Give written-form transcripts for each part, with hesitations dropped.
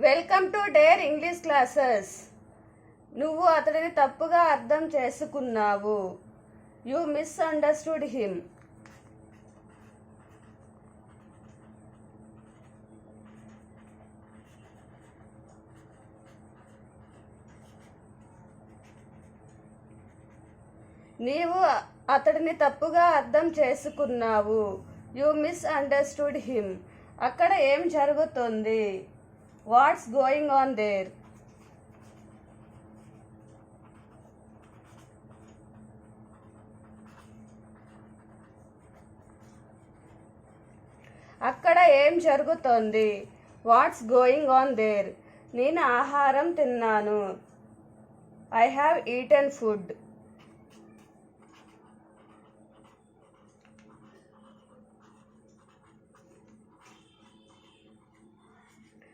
Welcome to dare English classes. నువ్వు అతడిని తప్పుగా అర్థం చేసుకున్నావు. You misunderstood him. నీవు అతడిని తప్పుగా అర్థం చేసుకున్నావు. You misunderstood him. అక్కడ ఏం జరుగుతుంది? What's going on their? అక్కడ ఏం జరుగుతోంది? What's going on their? నేను ఆహారం తిన్నాను. I have eaten food.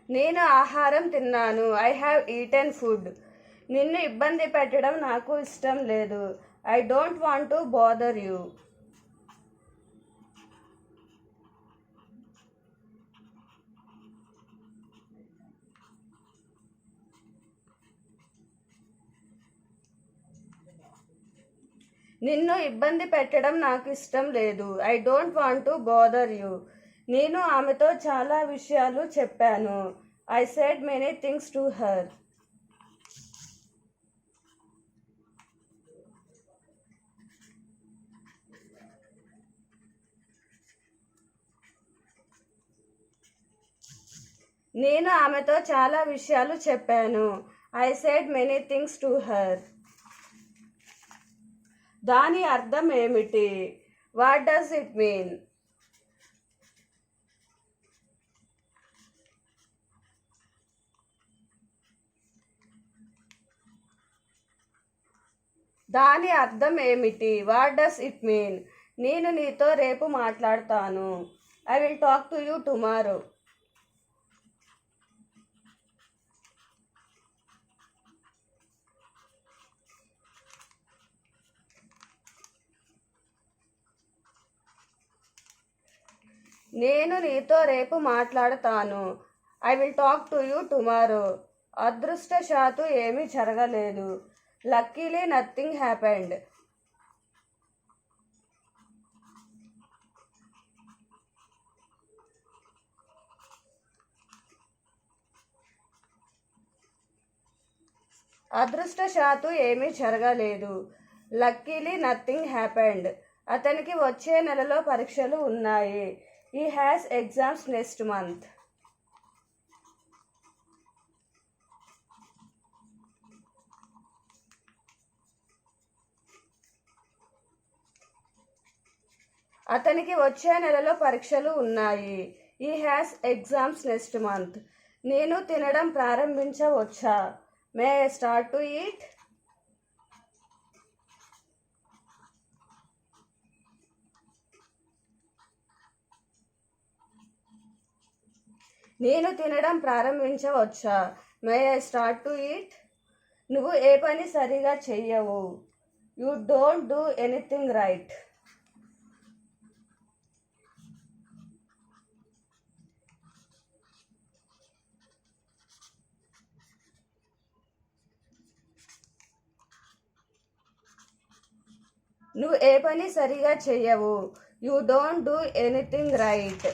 నేను ఆహారం తిన్నాను. I have eaten food. నిన్ను ఇబ్బంది పెట్టడం నాకు ఇష్టం లేదు. I don't want to bother you. నిన్ను ఇబ్బంది పెట్టడం నాకు ఇష్టం లేదు. I don't want to bother you. నేను ఆమెతో చాలా విషయాలు చెప్పాను. I said many things to her. నేను ఆమెతో చాలా విషయాలు చెప్పాను. I said many things to her. దాని అర్థం ఏమిటి? What does it mean? దాని అర్థం ఏమిటి? What does it mean? నేను నీతో రేపు మాట్లాడతాను. I will talk to you tomorrow. నేను నీతో రేపు మాట్లాడతాను. I will talk to you tomorrow. అదృష్టశాత్తు ఏమీ జరగలేదు. Luckily nothing happened. అదృష్టశాత్తు ఏమీ జరగలేదు. Luckily nothing happened. అతనికి వచ్చే నెలలో పరీక్షలు ఉన్నాయి. He has exams next month. అతనికి వచ్చే నెలలో పరీక్షలు ఉన్నాయి. He has exams next month. నేను తినడం ప్రారంభించవచ్చా? May I start to eat? నేను తినడం ప్రారంభించవచ్చా? May I start to eat? నువ్వు ఏ పని సరిగా చెయ్యవు. You don't do anything right. నువ్వు ఏ పని సరిగా చెయ్యవు. You don't do anything right.